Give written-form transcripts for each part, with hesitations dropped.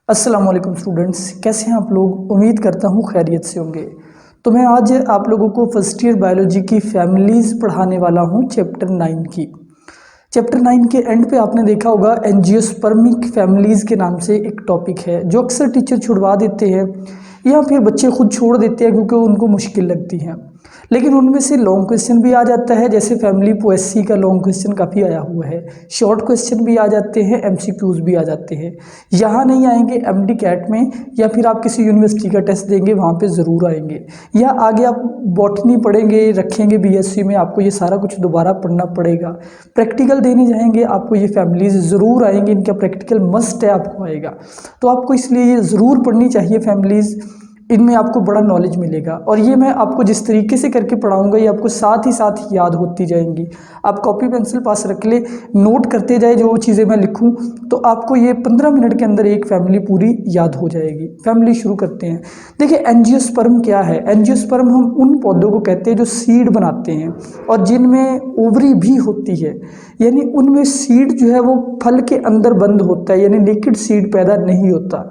अस्सलाम वालेकुम स्टूडेंट्स, कैसे हैं आप लोग। उम्मीद करता हूँ खैरियत से होंगे। तो मैं आज आप लोगों को फर्स्ट ईयर बायोलॉजी की फैमिलीज़ पढ़ाने वाला हूँ चैप्टर 9 की। चैप्टर 9 के एंड पे आपने देखा होगा एंजियोस्पर्मिक फैमिलीज़ के नाम से एक टॉपिक है जो अक्सर टीचर छुड़वा देते हैं या फिर बच्चे खुद छोड़ देते हैं क्योंकि उनको मुश्किल लगती हैं। लेकिन उनमें से लॉन्ग क्वेश्चन भी आ जाता है, जैसे फैमिली पोएसी का लॉन्ग क्वेश्चन काफ़ी आया हुआ है। शॉर्ट क्वेश्चन भी आ जाते हैं, एमसीक्यूज़ भी आ जाते हैं। यहाँ नहीं आएंगे एमडी कैट में, या फिर आप किसी यूनिवर्सिटी का टेस्ट देंगे वहाँ पे ज़रूर आएंगे, या आगे आप बॉटनी पढ़ेंगे रखेंगे बीएससी में, आपको ये सारा कुछ दोबारा पढ़ना पड़ेगा। प्रैक्टिकल देने जाएंगे आपको ये फैमिलीज़ ज़रूर आएंगे, इनका प्रैक्टिकल मस्ट है, आपको आएगा। तो आपको इसलिए ये ज़रूर पढ़नी चाहिए फैमिलीज़, इनमें आपको बड़ा नॉलेज मिलेगा। और ये मैं आपको जिस तरीके से करके पढ़ाऊंगा ये आपको साथ ही साथ याद होती जाएंगी। आप कॉपी पेंसिल पास रख ले, नोट करते जाए जो चीज़ें मैं लिखूं, तो आपको ये 15 मिनट के अंदर एक फैमिली पूरी याद हो जाएगी। फैमिली शुरू करते हैं। देखिए एंजियोस्पर्म क्या है। एंजियोस्पर्म हम उन पौधों को कहते हैं जो सीड बनाते हैं और जिनमें ओवरी भी होती है, यानी उनमें सीड जो है वो फल के अंदर बंद होता है, यानी लिक्विड सीड पैदा नहीं होता।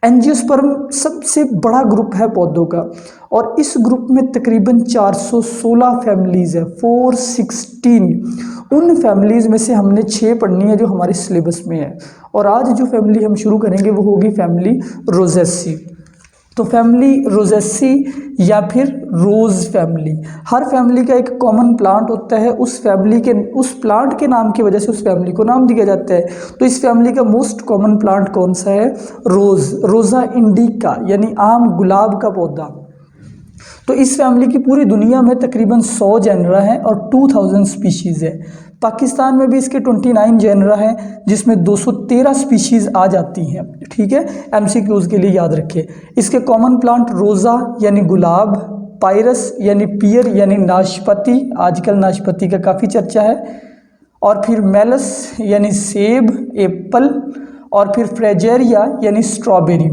एंजियोस्पर्म सबसे बड़ा ग्रुप है पौधों का, और इस ग्रुप में तकरीबन 416 फैमिलीज़ है, 416। उन फैमिलीज़ में से हमने 6 पढ़नी है जो हमारे सिलेबस में है। और आज जो फैमिली हम शुरू करेंगे वो होगी फैमिली रोजेसी। तो फैमिली रोजेसी या फिर रोज़ फैमिली, हर फैमिली का एक कॉमन प्लांट होता है, उस फैमिली के उस प्लांट के नाम की वजह से उस फैमिली को नाम दिया जाता है। तो इस फैमिली का मोस्ट कॉमन प्लांट कौन सा है? रोज़, रोज़ा इंडिका, यानी आम गुलाब का पौधा। तो इस फैमिली की पूरी दुनिया में तकरीबन 100 जेनरा हैं और 2000 स्पीशीज़ है। पाकिस्तान में भी इसके 29 जेनरा हैं जिसमें 213 स्पीशीज़ आ जाती हैं। ठीक है, एमसीक्यूज़ के लिए याद रखिए। इसके कॉमन प्लांट रोज़ा यानी गुलाब, पायरस यानी पियर यानी नाशपाती, आजकल नाशपाती का काफ़ी चर्चा है, और फिर मेलस यानी सेब, एप्पल, और फिर फ्रेजेरिया यानी स्ट्रॉबेरी।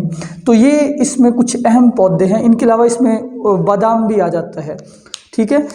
तो ये इसमें कुछ अहम पौधे हैं। इनके अलावा इसमें बादाम भी आ जाता है। ठीक है,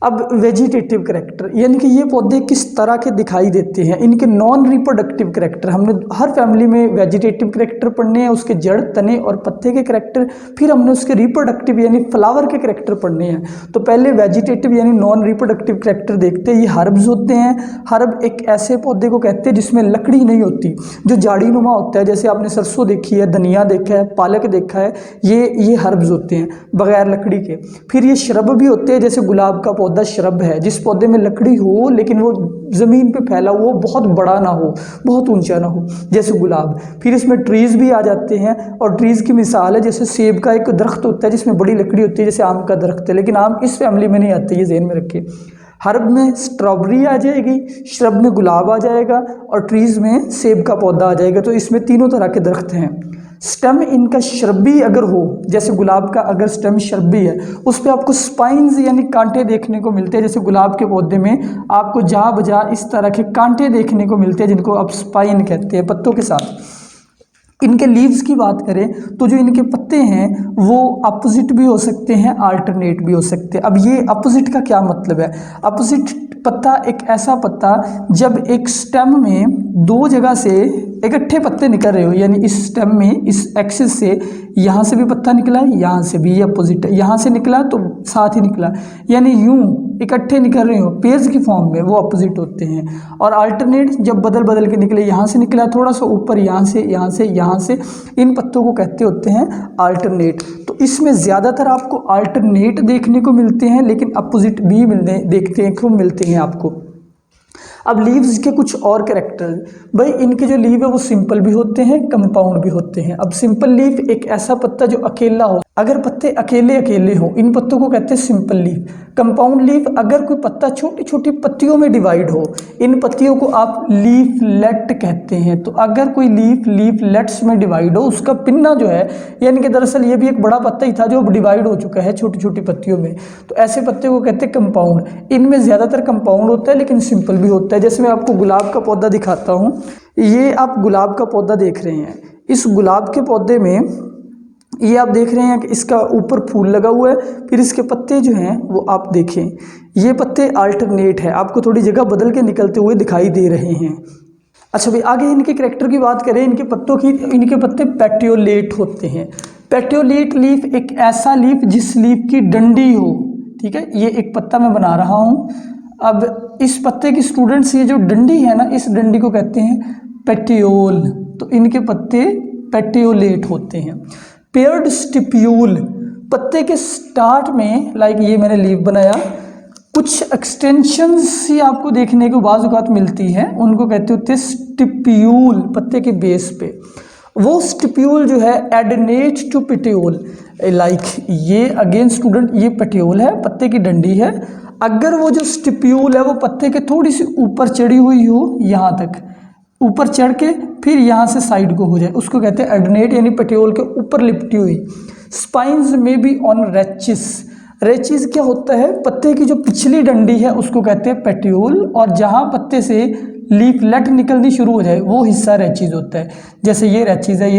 अब वेजिटेटिव करेक्टर, यानी कि ये पौधे किस तरह के दिखाई देते हैं, इनके नॉन रिप्रोडक्टिव करेक्टर। हमने हर फैमिली में वेजिटेटिव करेक्टर पढ़ने हैं, उसके जड़, तने और पत्ते के करेक्टर, फिर हमने उसके रिप्रोडक्टिव यानी फ्लावर के करेक्टर पढ़ने हैं। तो पहले वेजिटेटिव यानी नॉन रिप्रोडक्टिव करेक्टर देखते हैं। ये हर्ब्स होते हैं। हर्ब एक ऐसे पौधे को कहते हैं जिसमें लकड़ी नहीं होती, जो झाड़ी नुमा होता है। जैसे आपने सरसों देखी है, धनिया देखा है, पालक देखा है, ये हर्ब्स होते हैं बगैर लकड़ी के। फिर ये श्रब भी होते हैं, जैसे गुलाब का पौधा श्रब है, जिस पौधे में लकड़ी हो लेकिन वो ज़मीन पे फैला हो, बहुत बड़ा ना हो, बहुत ऊंचा ना हो, जैसे गुलाब। फिर इसमें ट्रीज़ भी आ जाते हैं, और ट्रीज़ की मिसाल है जैसे सेब का एक दरख्त होता है जिसमें बड़ी लकड़ी होती है, जैसे आम का दरख्त है, लेकिन आम इस फैमिली में नहीं आते, ये ज़हन में रखिए। हर्ब में स्ट्रॉबेरी आ जाएगी, श्रब में गुलाब आ जाएगा, और ट्रीज़ में सेब का पौधा आ जाएगा। तो इसमें तीनों तरह के दरख्त हैं। स्टेम इनका शरबी अगर हो, जैसे गुलाब का अगर स्टेम शरबी है, उस पर आपको स्पाइन्स यानी कांटे देखने को मिलते हैं। जैसे गुलाब के पौधे में आपको जा बजा इस तरह के कांटे देखने को मिलते हैं, जिनको आप स्पाइन कहते हैं, पत्तों के साथ। इनके लीव्स की बात करें तो जो इनके पत्ते हैं वो अपोजिट भी हो सकते हैं, अल्टरनेट भी हो सकते हैं। अब ये अपोजिट का क्या मतलब है? अपोजिट पत्ता एक ऐसा पत्ता जब एक स्टेम में दो जगह से इकट्ठे पत्ते निकल रहे हो, यानी इस स्टेम में इस एक्सिस से यहाँ से भी पत्ता निकला, यहाँ से भी, ये अपोजिट है, यहाँ से निकला तो साथ ही निकला, यानी यूं इकट्ठे निकल रहे हो पेज की फॉर्म में, वो अपोजिट होते हैं। और अल्टरनेट जब बदल बदल के निकले, यहाँ से निकला थोड़ा सा ऊपर, यहाँ से, यहाँ से, यहाँ से, इन पत्तों को कहते होते हैं अल्टरनेट। तो इसमें ज़्यादातर आपको अल्टरनेट देखने को मिलते हैं, लेकिन अपोजिट भी देखते मिलते हैं आपको। अब लीव्स के कुछ और कैरेक्टर, भाई इनके जो लीव है वो सिंपल भी होते हैं, कंपाउंड भी होते हैं। अब सिंपल लीफ एक ऐसा पत्ता जो अकेला हो, अगर पत्ते अकेले अकेले हो, इन पत्तों को कहते हैं सिंपल लीफ। कंपाउंड लीफ, अगर कोई पत्ता छोटी छोटी पत्तियों में डिवाइड हो, इन पत्तियों को आप लीफलेट कहते हैं। तो अगर कोई लीफलेट्स में डिवाइड हो, उसका पिन्ना जो है, यानी कि दरअसल ये भी एक बड़ा पत्ता ही था जो अब डिवाइड हो चुका है छोटी छोटी पत्तियों में, तो ऐसे पत्ते को कहते हैं कंपाउंड। इनमें ज़्यादातर कंपाउंड होता है लेकिन सिंपल भी होता है। जैसे मैं आपको गुलाब का पौधा दिखाता हूँ, ये आप गुलाब का पौधा देख रहे हैं। इस गुलाब के पौधे में ये आप देख रहे हैं कि इसका ऊपर फूल लगा हुआ है, फिर इसके पत्ते जो हैं वो आप देखें, ये पत्ते अल्टरनेट है, आपको थोड़ी जगह बदल के निकलते हुए दिखाई दे रहे हैं। अच्छा भाई, आगे इनके करेक्टर की बात करें, इनके पत्तों की, इनके पत्ते पेटियोलेट होते हैं। पेटियोलेट लीफ एक ऐसा लीफ जिस लीफ की डंडी हो, ठीक है, ये एक पत्ता मैं बना रहा हूँ। अब इस पत्ते की स्टूडेंट्स, ये जो डंडी है ना, इस डंडी को कहते हैं पेटियोल, तो इनके पत्ते पेटियोलेट होते हैं। पेयर्ड स्टिप्यूल, पत्ते के स्टार्ट में, लाइक ये मैंने लीफ बनाया, कुछ एक्सटेंशंस ही आपको देखने को बाज़ औक़ात मिलती हैं, उनको कहते होते हैं स्टिप्यूल। पत्ते के बेस पे वो स्टिप्यूल जो है एडनेट टू पेटियोल, लाइक ये अगेन स्टूडेंट, ये पेटियोल है, पत्ते की डंडी है। अगर वो जो स्टिप्यूल है वो पत्ते के थोड़ी सी ऊपर चढ़ी हुई हो, यहाँ तक ऊपर चढ़ के फिर यहाँ से साइड को हो जाए, उसको कहते हैं एडनेट, यानी पेटियोल के ऊपर लिपटी हुई। स्पाइन्स में बी ऑन रेचिस, रेचिस क्या होता है, पत्ते की जो पिछली डंडी है उसको कहते हैं पेटियोल, और जहाँ पत्ते से लीफलेट निकलनी शुरू हो जाए वो हिस्सा रेचिस होता है। जैसे ये रेचिस है,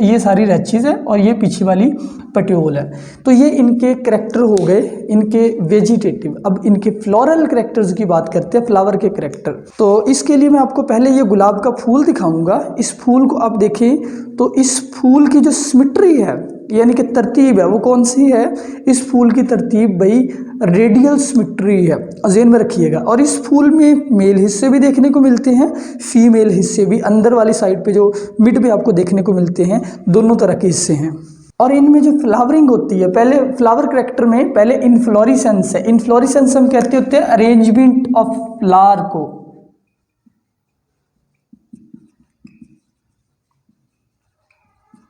ये सारी रेचिस है, और ये पीछे वाली पेटियोल है। तो ये इनके करेक्टर हो गए, इनके वेजिटेटिव। अब इनके फ्लोरल करेक्टर्स की बात करते हैं, फ्लावर के करेक्टर। तो इसके लिए मैं आपको पहले ये गुलाब का फूल दिखाऊंगा। इस फूल को आप देखें तो इस फूल की जो सिमेट्री है, यानी कि तरतीब है, वो कौन सी है, इस फूल की तरतीब भाई रेडियल सिमेट्री है, ज़हन में रखिएगा। और इस फूल में मेल हिस्से भी देखने को मिलते हैं, फीमेल हिस्से भी अंदर वाली साइड पे जो मिड पे आपको देखने को मिलते हैं, दोनों तरह के हिस्से हैं। और इनमें जो फ्लावरिंग होती है, पहले फ्लावर करेक्टर में पहले इनफ्लोरेसेंस है। इनफ्लोरेसेंस हम कहते होते हैं अरेंजमेंट ऑफ फ्लावर को।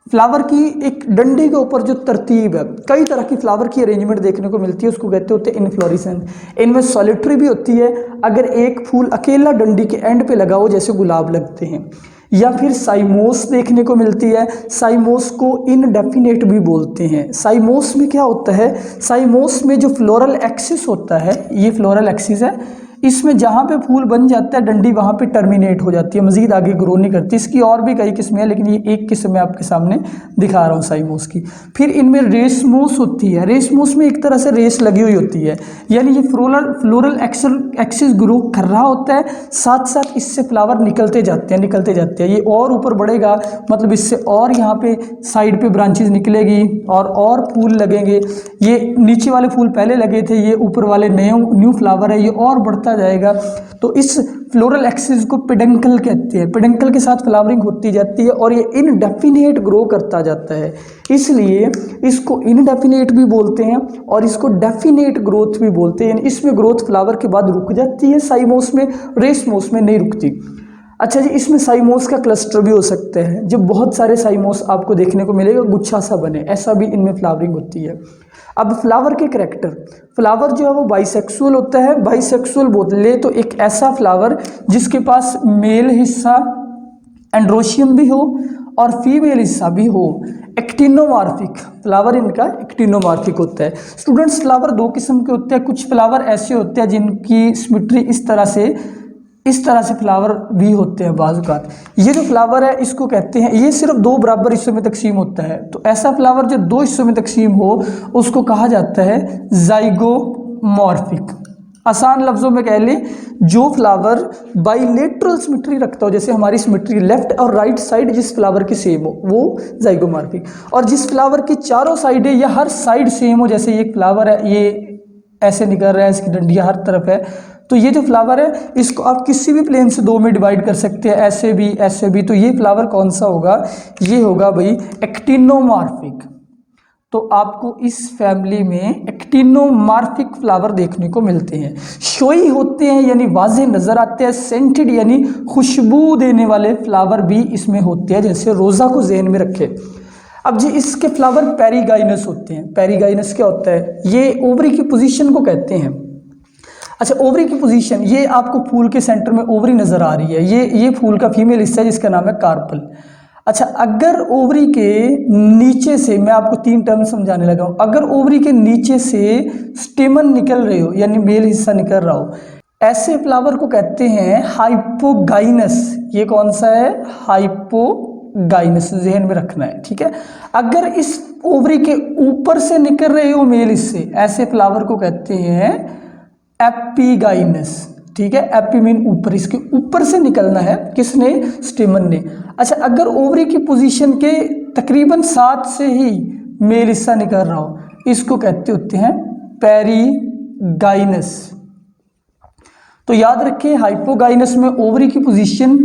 फ्लावर की एक डंडी के ऊपर जो तरतीब है, कई तरह की फ्लावर की अरेंजमेंट देखने को मिलती है, उसको कहते होते हैं इनफ्लोरेसेंस। इनमें सॉलिटरी भी होती है, अगर एक फूल अकेला डंडी के एंड पे लगा हो, जैसे गुलाब लगते हैं, या फिर साइमोस देखने को मिलती है। साइमोस को इनडेफिनेट भी बोलते हैं। साइमोस में क्या होता है, साइमोस में जो फ्लोरल एक्सिस होता है, ये फ्लोरल एक्सिस है, इसमें जहाँ पे फूल बन जाता है डंडी वहाँ पे टर्मिनेट हो जाती है, मजीद आगे ग्रो नहीं करती। इसकी और भी कई किस्में हैं, लेकिन ये एक किस्म मैं आपके सामने दिखा रहा हूँ साइमोस की। फिर इनमें रेसमोस होती है। रेसमोस में एक तरह से रेस लगी हुई होती है, यानी ये फ्लोरल एक्सिस ग्रो कर रहा होता है, साथ साथ इससे फ्लावर निकलते जाते हैं। ये और ऊपर बढ़ेगा, मतलब इससे और यहाँ पे साइड पे ब्रांचेज निकलेगी और फूल लगेंगे। ये नीचे वाले फूल पहले लगे थे, ये ऊपर वाले न्यू फ्लावर है, ये और बढ़ता जाएगा। तो इस फ्लोरल एक्सिस को पेडंकल कहते हैं। पेडंकल के साथ फ्लावरिंग होती जाती है और ये इनडेफिनेट ग्रो करता जाता है, इसलिए इसको इनडेफिनेट भी बोलते हैं और इसको डेफिनेट ग्रोथ भी बोलते हैं। इसमें ग्रोथ फ्लावर के बाद रुक जाती है, साइमोस में, रेसमोस में नहीं रुकती। अच्छा जी, इसमें साइमोस का क्लस्टर भी हो सकता है, जब बहुत सारे साइमोस आपको देखने को मिलेगा, गुच्छा सा बने, ऐसा भी इनमें फ्लावरिंग होती है। अब फ्लावर के करेक्टर, फ्लावर जो है वो बाइसेक्सुअल होता है। बाइसेक्सुअल बोले तो एक ऐसा फ्लावर जिसके पास मेल हिस्सा एंड्रोशियम भी हो और फीमेल हिस्सा भी हो। एक्टिनोमॉर्फिक फ्लावर इनका एक्टिनोमॉर्फिक होता है। स्टूडेंट्स, फ्लावर दो किस्म के होते हैं। कुछ फ्लावर ऐसे होते हैं जिनकी सिमेट्री इस तरह से फ्लावर भी होते हैं बाज़ औक़ात। ये जो फ्लावर है इसको कहते हैं, ये सिर्फ दो बराबर हिस्सों में तकसीम होता है, तो ऐसा फ्लावर जो दो हिस्सों में तकसीम हो उसको कहा जाता है जाइगोमॉर्फिक। आसान लफ्ज़ों में कह लें, जो फ्लावर बाइलेटरल सिमेट्री रखता हो, जैसे हमारी सिमेट्री लेफ्ट और राइट साइड जिस फ्लावर की सेम हो, वो जाइगोमॉर्फिक। और जिस फ्लावर की चारों साइडें या हर साइड सेम हो, जैसे ये एक फ्लावर है, ये ऐसे निकल रहा है, इसकी डंडियाँ हर तरफ है, तो ये जो फ्लावर है इसको आप किसी भी प्लेन से दो में डिवाइड कर सकते हैं, ऐसे भी। तो ये फ्लावर कौन सा होगा, ये होगा भाई एक्टिनोमॉर्फिक। तो आपको इस फैमिली में एक्टिनोमॉर्फिक फ्लावर देखने को मिलते हैं। शोई होते हैं यानी वाज़े नज़र आते हैं। सेंटेड यानी खुशबू देने वाले फ्लावर भी इसमें होते हैं, जैसे रोज़ा को जहन में रखें। अब जी इसके फ्लावर पेरिगाइनस होते हैं। पेरिगाइनस क्या होता है, ये ओवरी की पोजीशन को कहते हैं। अच्छा, ओवरी की पोजीशन, ये आपको फूल के सेंटर में ओवरी नज़र आ रही है, ये फूल का फीमेल हिस्सा है जिसका नाम है कार्पल। अच्छा, अगर ओवरी के नीचे से, मैं आपको तीन टर्म समझाने लगा हूँ, अगर ओवरी के नीचे से स्टेमन निकल रहे हो यानी मेल हिस्सा निकल रहा हो, ऐसे फ्लावर को कहते हैं हाइपोगाइनस। ये कौन सा है, हाइपोगाइनस, जहन में रखना है, ठीक है। अगर इस ओवरी के ऊपर से निकल रहे हो मेल हिस्से, ऐसे फ्लावर को कहते हैं एपिगाइनस, ठीक है, एपी मीन ऊपर, इसके ऊपर से निकलना है, किसने, स्टेमन ने। अच्छा, अगर ओवरी की पोजीशन के तकरीबन 7 से ही मेल हिस्सा निकल रहा हो, इसको कहते होते हैं पेरीगाइनस। तो याद रखें, हाइपोगाइनस में ओवरी की पोजीशन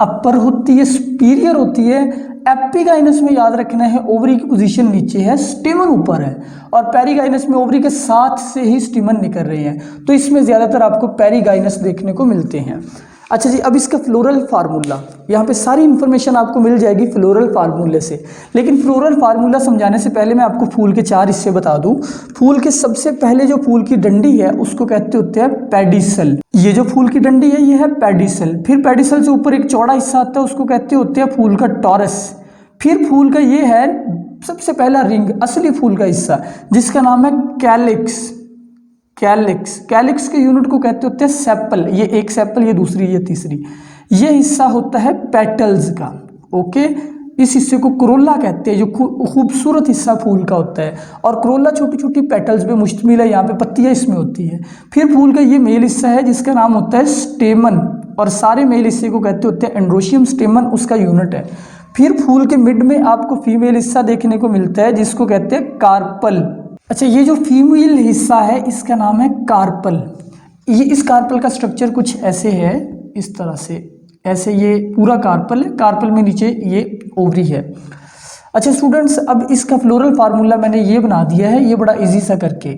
अपर होती है, सुपीरियर होती है। एपिगाइनस में याद रखना है ओवरी की पोजीशन नीचे है, स्टेमन ऊपर है। और पेरीगाइनस में ओवरी के साथ से ही स्टेमन निकल रहे हैं, तो इसमें ज़्यादातर आपको पेरीगाइनस देखने को मिलते हैं। अच्छा जी, अब इसका फ्लोरल फार्मूला, यहाँ पे सारी इन्फॉर्मेशन आपको मिल जाएगी फ्लोरल फार्मूले से। लेकिन फ्लोरल फार्मूला समझाने से पहले मैं आपको फूल के 4 हिस्से बता दूं। फूल के सबसे पहले जो फूल की डंडी है उसको कहते होते हैं पेडिसल। ये जो फूल की डंडी है ये है पेडिसल। फिर पेडिसल से ऊपर एक चौड़ा हिस्सा आता है, उसको कहते होते हैं फूल का टॉरस। फिर फूल का ये है सबसे पहला रिंग, असली फूल का हिस्सा, जिसका नाम है कैलिक्स। कैलिक्स के यूनिट को कहते होते हैं सेपल। ये एक सेपल, ये दूसरी, ये तीसरी। ये हिस्सा होता है पेटल्स का। ओके, इस हिस्से को क्रोला कहते हैं, जो खूबसूरत हिस्सा फूल का होता है। और क्रोला छोटी छोटी पेटल्स पे मुश्तमिल है, यहाँ पे पत्तियाँ इसमें होती है। फिर फूल का ये मेल हिस्सा है जिसका नाम होता है स्टेमन, और सारे मेल हिस्से को कहते होते हैं एंड्रोशियम। स्टेमन उसका यूनिट है। फिर फूल के मिड में आपको फीमेल हिस्सा देखने को मिलता है जिसको कहते हैं कार्पल। अच्छा, ये जो फीमेल हिस्सा है इसका नाम है कार्पल। ये इस कार्पल का स्ट्रक्चर कुछ ऐसे है, इस तरह से, ऐसे ये पूरा कार्पल है। कार्पल में नीचे ये ओवरी है। अच्छा स्टूडेंट्स, अब इसका फ्लोरल फार्मूला मैंने ये बना दिया है, ये बड़ा इजी सा करके।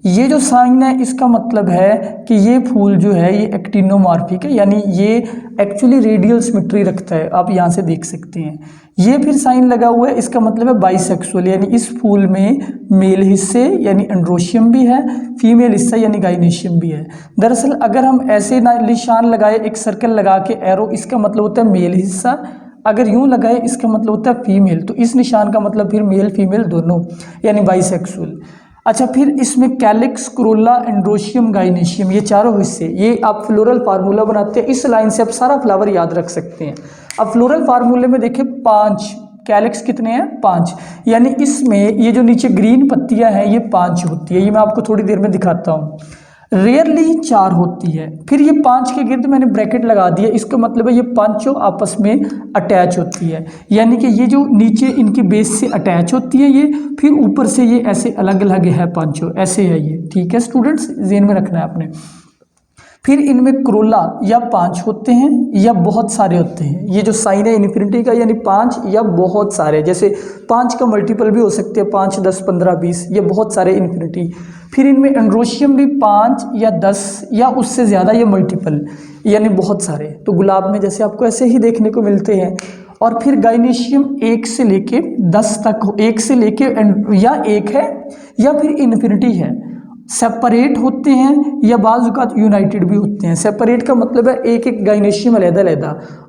ये जो साइन है इसका मतलब है कि ये फूल जो है ये एक्टिनोमॉर्फिक है, यानी ये एक्चुअली रेडियल सिमेट्री रखता है, आप यहाँ से देख सकते हैं। ये फिर साइन लगा हुआ है, इसका मतलब है बाइसेक्सुअल, यानी इस फूल में मेल हिस्से यानी एंड्रोशियम भी है, फीमेल हिस्सा यानी गाइनेशियम भी है। दरअसल अगर हम ऐसे निशान लगाए, एक सर्कल लगा के एरो, इसका मतलब होता है मेल हिस्सा। अगर यूं लगाए इसका मतलब होता है फीमेल, तो इस निशान का मतलब फिर मेल फीमेल दोनों, यानी बाइसेक्सुअल। अच्छा, फिर इसमें कैलिक्स, क्रोला, एंड्रोशियम, गाइनेशियम, ये चारों हिस्से, ये आप फ्लोरल फार्मूला बनाते हैं। इस लाइन से आप सारा फ्लावर याद रख सकते हैं। अब फ्लोरल फार्मूले में देखिए 5 कैलिक्स कितने हैं, 5, यानी इसमें ये जो नीचे ग्रीन पत्तियां हैं ये 5 होती है। ये मैं आपको थोड़ी देर में दिखाता हूँ। रेयरली 4 होती है। फिर ये 5 के गिर्द मैंने ब्रैकेट लगा दिया, इसका मतलब है ये पांचों आपस में अटैच होती है, यानी कि ये जो नीचे इनकी बेस से अटैच होती है ये, फिर ऊपर से ये ऐसे अलग अलग है, पांचों ऐसे है ये। ठीक है स्टूडेंट्स, ज़हन में रखना है आपने। फिर इनमें क्रोला या 5 होते हैं या बहुत सारे होते हैं। ये जो साइन है इन्फिनिटी का, यानी 5 या बहुत सारे, जैसे 5 का मल्टीपल भी हो सकते हैं, 5, 10, 15, 20, ये बहुत सारे इन्फिनिटी। फिर इनमें एंड्रोशियम भी 5 या 10 या उससे ज़्यादा, ये मल्टीपल, यानी बहुत सारे। तो गुलाब में जैसे आपको ऐसे ही देखने को मिलते हैं। और फिर गाइनेशियम 1 से लेके 10 तक, 1 से लेके या 1 है या फिर इन्फिनिटी है। सेपरेट होते हैं या बाज़ यूनाइटेड भी होते हैं। सेपरेट का मतलब है एक एक गाइनेशियम अलग-अलग,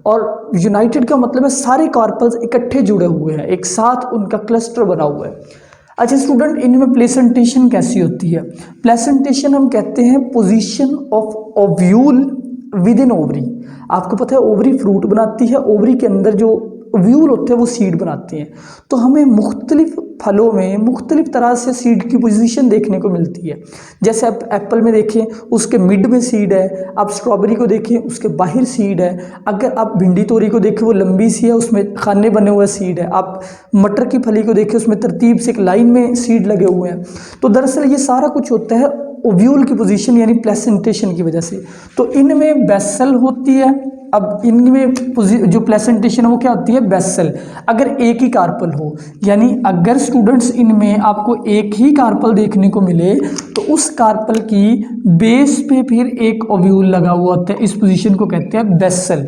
और यूनाइटेड का मतलब है सारे कार्पल्स इकट्ठे जुड़े हुए हैं, एक साथ उनका क्लस्टर बना हुआ है। अच्छा स्टूडेंट, इनमें प्लेसेंटेशन कैसी होती है? प्लेसेंटेशन हम कहते हैं position of ovule with in ovary. आपको पता है ओवरी फ्रूट बनाती है, ओवरी के अंदर जो ओव्यूल होते हैं वो सीड बनाते हैं। तो हमें मुख्तलिफ फलों में मुख्तलिफ तरह से सीड की पोजीशन देखने को मिलती है। जैसे आप एप्पल में देखें उसके मिड में सीड है, आप स्ट्रॉबेरी को देखें उसके बाहर सीड है, अगर आप भिंडी तोरी को देखें वो लंबी सी है, उसमें खाने बने हुए सीड है, आप मटर की फली को देखें उसमें तरतीब से एक लाइन में सीड लगे हुए हैं। तो दरअसल ये सारा कुछ होता है ओव्यूल की पोजीशन यानी प्लेसेंटेशन की वजह से। तो इनमें बेसल होती है। अब इनमें जो प्लेसेंटेशन है वो क्या होती है, बेसल। अगर एक ही कार्पल हो, यानी अगर स्टूडेंट्स इनमें आपको एक ही कार्पल देखने को मिले तो उस कार्पल की बेस पे फिर एक ओव्यूल लगा हुआ होता है, इस पोजीशन को कहते हैं बेसल।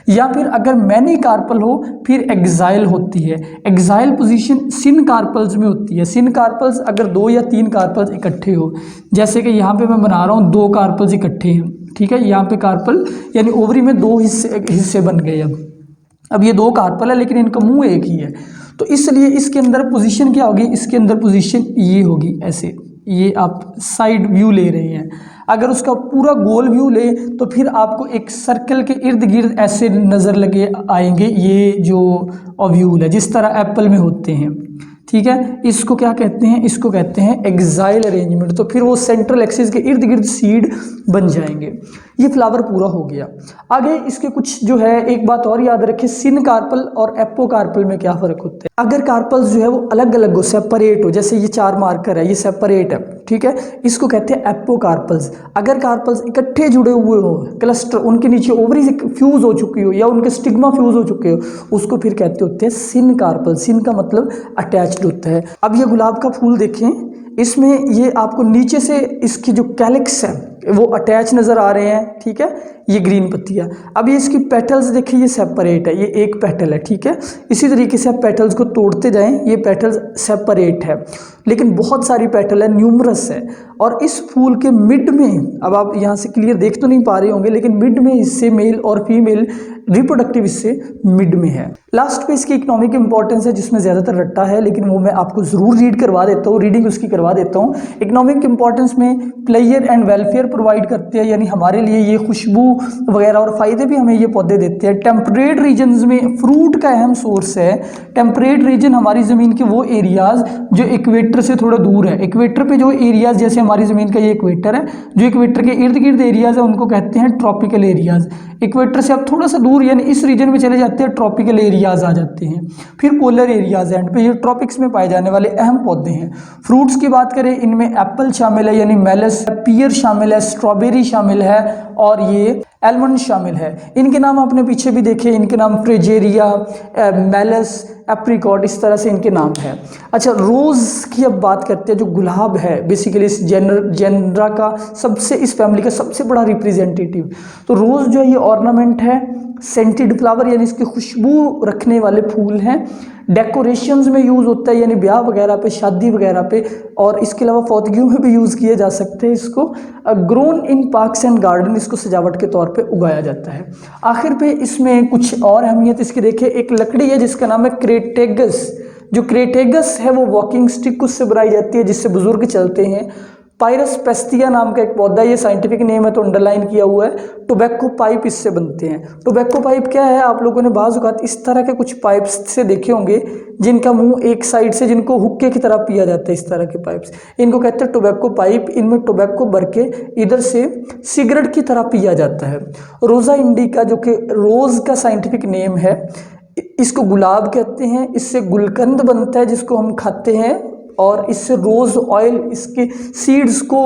या फिर अगर मैनी कार्पल हो फिर एक्साइल होती है। एक्साइल पोजीशन सिन कार्पल्स में होती है। सिन कार्पल्स अगर 2 या 3 कार्पल्स इकट्ठे हो, जैसे कि यहाँ पे मैं बना रहा हूँ 2 कार्पल्स इकट्ठे हैं, ठीक है, यहाँ पे कार्पल यानी ओवरी में 2 हिस्से बन गए। अब ये 2 कार्पल है लेकिन इनका मुंह एक ही है, तो इसलिए इसके अंदर पोजीशन क्या होगी, इसके अंदर पोजीशन ये होगी ऐसे। ये आप साइड व्यू ले रहे हैं। अगर उसका पूरा गोल व्यू ले तो फिर आपको एक सर्कल के इर्द गिर्द ऐसे नज़र लगे आएंगे ये जो ओव्यूल है, जिस तरह एप्पल में होते हैं। ठीक है, इसको क्या कहते हैं, इसको कहते हैं एक्साइल अरेंजमेंट। तो फिर वो सेंट्रल एक्सिस के इर्द गिर्द सीड बन जाएंगे। ये फ्लावर पूरा हो गया। आगे इसके कुछ जो है एक बात और याद रखें, सिनकार्पल और एपोकार्पल में क्या फ़र्क होता है। अगर कार्पल्स जो है वो अलग अलग हो, सेपरेट हो, जैसे ये 4 मार्कर है, ये सेपरेट है, ठीक है, इसको कहते हैं एपोकार्पल्स। अगर कार्पल्स इकट्ठे जुड़े हुए हो, क्लस्टर, उनके नीचे ओवरीज फ्यूज हो चुकी हो या उनके स्टिग्मा फ्यूज हो चुके हो, उसको फिर कहते होते हैं सिनकार्पल। सिन का मतलब अटैच्ड होता है। अब ये गुलाब का फूल देखें, इसमें ये आपको नीचे से इसकी जो कैलिक्स है वो अटैच नज़र आ रहे हैं, ठीक है, ये ग्रीन पत्तियाँ। अब ये इसकी पेटल्स देखिए, ये सेपरेट है, ये एक पेटल है, ठीक है। इसी तरीके से आप पेटल्स को तोड़ते जाएं, ये पेटल्स सेपरेट है, लेकिन बहुत सारी पेटल है, न्यूमरस है। और इस फूल के मिड में, अब आप यहाँ से क्लियर देख तो नहीं पा रहे होंगे, लेकिन मिड में इससे मेल और फीमेल रिप्रोडक्टिव इससे मिड में है। लास्ट पे इसकी इकोनॉमिक इंपॉर्टेंस है, जिसमें ज़्यादातर रट्टा है, लेकिन वो मैं आपको ज़रूर रीड करवा देता हूँ, रीडिंग उसकी करवा देता हूँ। इकोनॉमिक इंपॉर्टेंस में प्लेयर एंड वेलफेयर प्रोवाइड करते हैं, यानी हमारे लिए ये खुशबू वगैरह और फ़ायदे भी हमें ये पौधे देते हैं। टेम्परेट रीजन्स में फ्रूट का अहम सोर्स है। टेम्परेट रीजन हमारी ज़मीन के वो एरियाज़ जो इक्वेटर से थोड़ा दूर है। इक्वेटर पे जो एरियाज़, जैसे हमारी ज़मीन का ये इक्वेटर है, जो इक्वेटर के इर्द गिर्द एरियाज़ है उनको कहते हैं ट्रॉपिकल एरियाज़। इक्वेटर से आप थोड़ा सा दूर यानी इस रीजन में चले जाते हैं, ट्रॉपिकल एरियाज़ आ जाते हैं। फिर पोलर एरियाज़ एंड पे ये ट्रॉपिक्स में पाए जाने वाले अहम पौधे हैं। फ्रूट्स की बात करें, इनमें एप्पल शामिल है यानी मेलस, पीयर शामिल है, स्ट्रॉबेरी शामिल है और ये एलमंड शामिल है। इनके नाम आपने पीछे भी देखे, इनके नाम फ्रेजेरिया, मेलस, एप्रिकॉट, इस तरह से इनके नाम है। अच्छा, रोज़ की अब बात करते हैं, जो गुलाब है बेसिकली इस जेनरा का सबसे, इस फैमिली का सबसे बड़ा रिप्रेजेंटेटिव। तो रोज़ जो है ये ऑर्नामेंट है, सेंटेड फ्लावर यानी इसकी खुशबू रखने वाले फूल हैं। डेकोरेशंस में यूज़ होता है, यानी ब्याह वगैरह पे, शादी वगैरह पे, और इसके अलावा फौतगियों में भी यूज़ किए जा सकते हैं इसको। Grown in parks and garden, इसको सजावट के तौर पे उगाया जाता है। आखिर पे इसमें कुछ और अहमियत इसकी देखिए, एक लकड़ी है जिसका नाम है क्रेटेगस। जो क्रेटेगस है वो वॉकिंग स्टिक उससे बनाई जाती है जिससे बुजुर्ग चलते हैं। पायरस पेस्टिया नाम का एक पौधा, ये साइंटिफिक नेम है तो अंडरलाइन किया हुआ है। टोबैको पाइप इससे बनते हैं। टोबैको पाइप क्या है, आप लोगों ने बाज़ औक़ात इस तरह के कुछ पाइप्स से देखे होंगे जिनका मुंह एक साइड से, जिनको हुक्के की तरह पिया जाता है, इस तरह के पाइप्स, इनको कहते हैं टोबैको पाइप। इनमें टोबैको भर के इधर से सिगरेट की तरह पिया जाता है। रोज़ा इंडिका, जो कि रोज़ का साइंटिफिक नेम है, इसको गुलाब कहते हैं। इससे गुलकंद बनता है जिसको हम खाते हैं, और इससे रोज़ ऑयल, इसके सीड्स को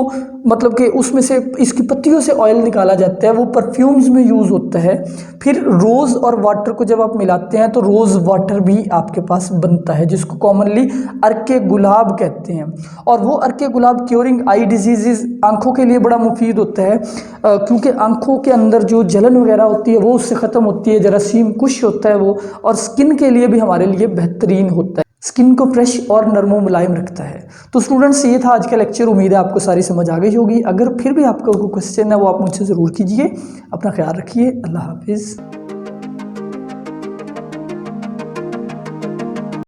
मतलब कि उसमें से इसकी पत्तियों से ऑयल निकाला जाता है, वो परफ्यूम्स में यूज़ होता है। फिर रोज़ और वाटर को जब आप मिलाते हैं तो रोज़ वाटर भी आपके पास बनता है, जिसको कॉमनली अर्के गुलाब कहते हैं। और वो अर्के गुलाब क्योरिंग आई डिजीज़, आँखों के लिए बड़ा मुफीद होता है, क्योंकि आँखों के अंदर जो जलन वगैरह होती है वो उससे ख़त्म होती है, जरासीम कुश होता है वो, और स्किन के लिए भी हमारे लिए बेहतरीन होता है, स्किन को फ्रेश और नरमो मुलायम रखता है। तो स्टूडेंट्स, ये था आज का लेक्चर। उम्मीद है आपको सारी समझ आ गई होगी। अगर फिर भी आपका कोई क्वेश्चन है वो आप मुझसे ज़रूर कीजिए। अपना ख्याल रखिए। अल्लाह हाफिज़।